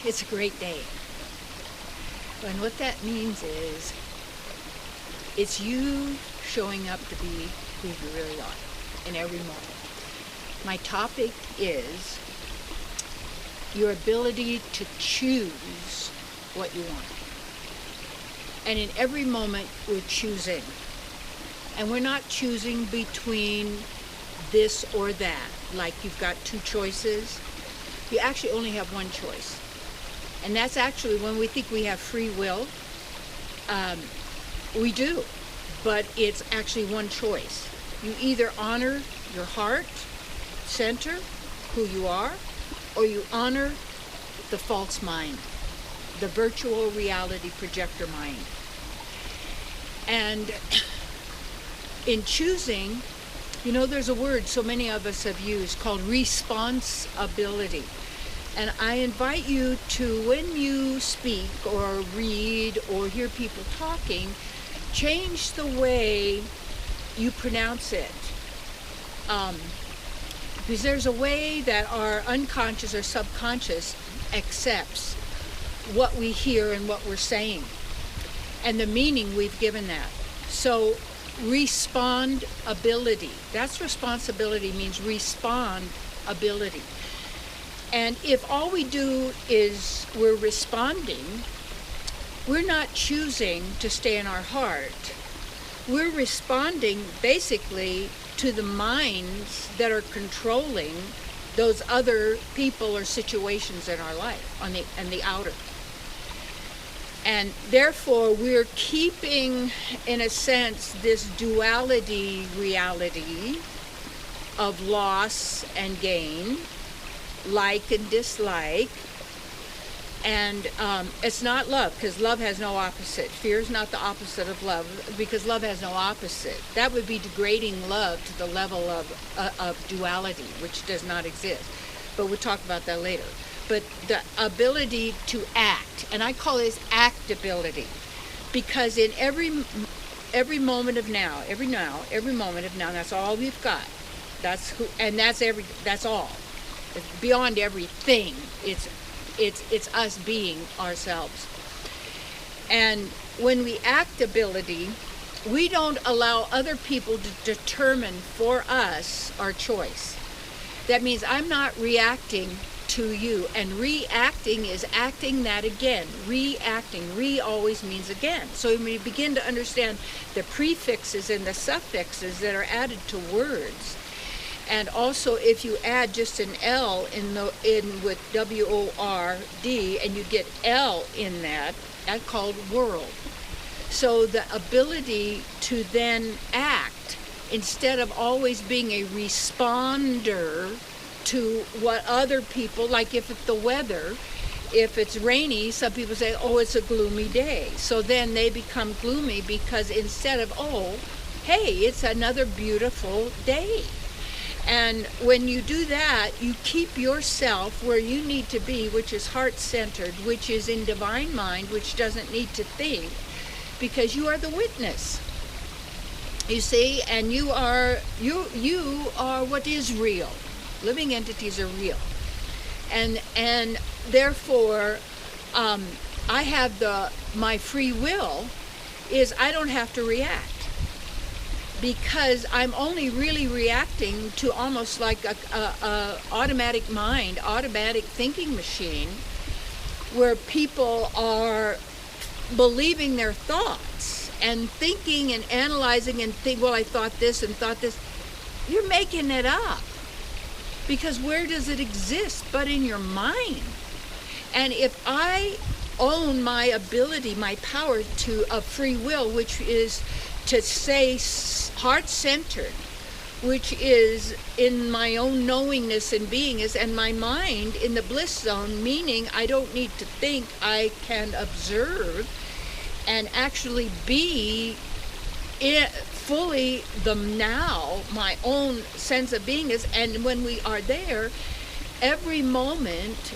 it's a great day. And what that means is it's you showing up to be who you really are in every moment. My topic is your ability to choose what you want. And in every moment, we're choosing. And we're not choosing between this or that, like you've got two choices. You actually only have one choice. And that's actually when we think we have free will, we do. But it's actually one choice. You either honor your heart center, who you are, or you honor the false mind, the virtual reality projector mind. And in choosing, there's a word so many of us have used called responsibility. And I invite you to, when you speak or read or hear people talking, change the way you pronounce it. Because there's a way that our unconscious or subconscious accepts what we hear and what we're saying and the meaning we've given that. So respondability, that's responsibility, means respond ability. And if all we do is we're responding, we're not choosing to stay in our heart. We're responding basically to the minds that are controlling those other people or situations in our life on the outer. And therefore, we're keeping, in a sense, this duality reality of loss and gain, like and dislike. And it's not love, because love has no opposite. Fear is not the opposite of love, because love has no opposite. That would be degrading love to the level of duality, which does not exist. But we'll talk about that later. But the ability to act, and I call this actability, because in every moment of now, every moment of now, that's all we've got. That's all. It's beyond everything. It's us being ourselves. And when we act ability, we don't allow other people to determine for us our choice. That means I'm not reacting to you, and reacting is acting that again. Reacting, always means again. So when we begin to understand the prefixes and the suffixes that are added to words, and also if you add just an L in with W-O-R-D, and you get L in that's called world. So the ability to then act, instead of always being a responder to what other people, like if it's the weather, if it's rainy, some people say, oh, it's a gloomy day. So then they become gloomy because instead of, oh, hey, it's another beautiful day. And when you do that, you keep yourself where you need to be, which is heart-centered, which is in divine mind, which doesn't need to think, because you are the witness. You see, and you are what is real. Living entities are real. And therefore, I have my free will is I don't have to react, because I'm only really reacting to almost like a automatic mind, automatic thinking machine, where people are believing their thoughts and thinking and analyzing and think, well, I thought this and thought this. You're making it up, because where does it exist but in your mind? And if I own my ability, my power of free will, which is to say heart-centered, which is in my own knowingness and beingness, and my mind in the bliss zone, meaning I don't need to think, I can observe and actually be fully the now, my own sense of beingness. And when we are there, every moment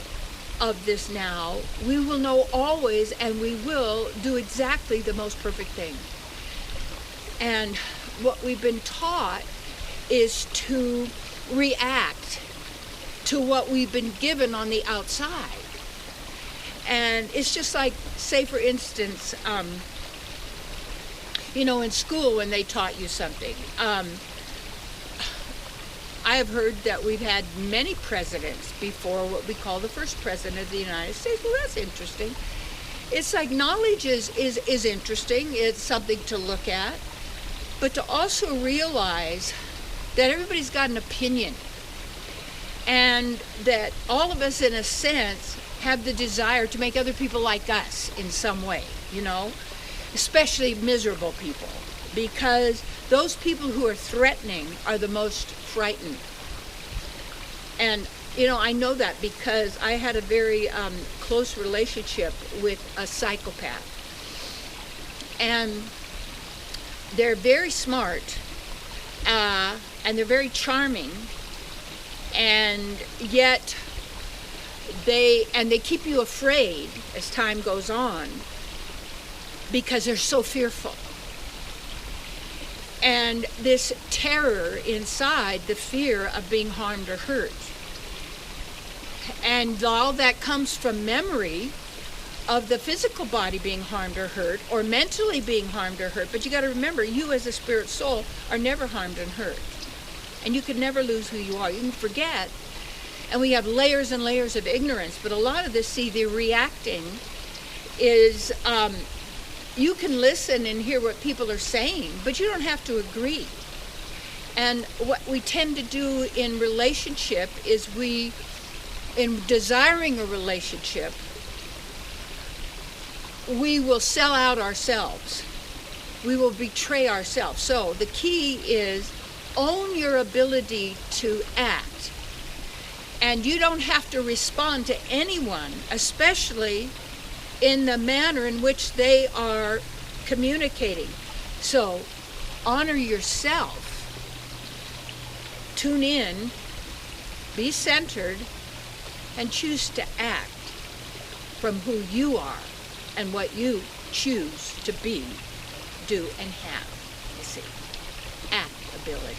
of this now, we will know always, and we will do exactly the most perfect thing. And what we've been taught is to react to what we've been given on the outside. And it's just like, say for instance, in school when they taught you something. I have heard that we've had many presidents before what we call the first president of the United States. Well, that's interesting. It's like knowledge is interesting. It's something to look at. But to also realize that everybody's got an opinion. And that all of us, in a sense, have the desire to make other people like us in some way, especially miserable people. Because those people who are threatening are the most frightened. And, I know that because I had a very close relationship with a psychopath. And they're very smart, and they're very charming, and yet they keep you afraid as time goes on because they're so fearful. And this terror inside, the fear of being harmed or hurt. And all that comes from memory of the physical body being harmed or hurt, or mentally being harmed or hurt. But you got to remember, you as a spirit soul are never harmed and hurt. And you can never lose who you are. You can forget. And we have layers and layers of ignorance. But a lot of this, the reacting is... you can listen and hear what people are saying, but you don't have to agree. And what we tend to do in relationship is in desiring a relationship, we will sell out ourselves. We will betray ourselves. So the key is own your ability to act. And you don't have to respond to anyone, especially in the manner in which they are communicating. So honor yourself, tune in, be centered, and choose to act from who you are and what you choose to be, do, and have. You see, act ability.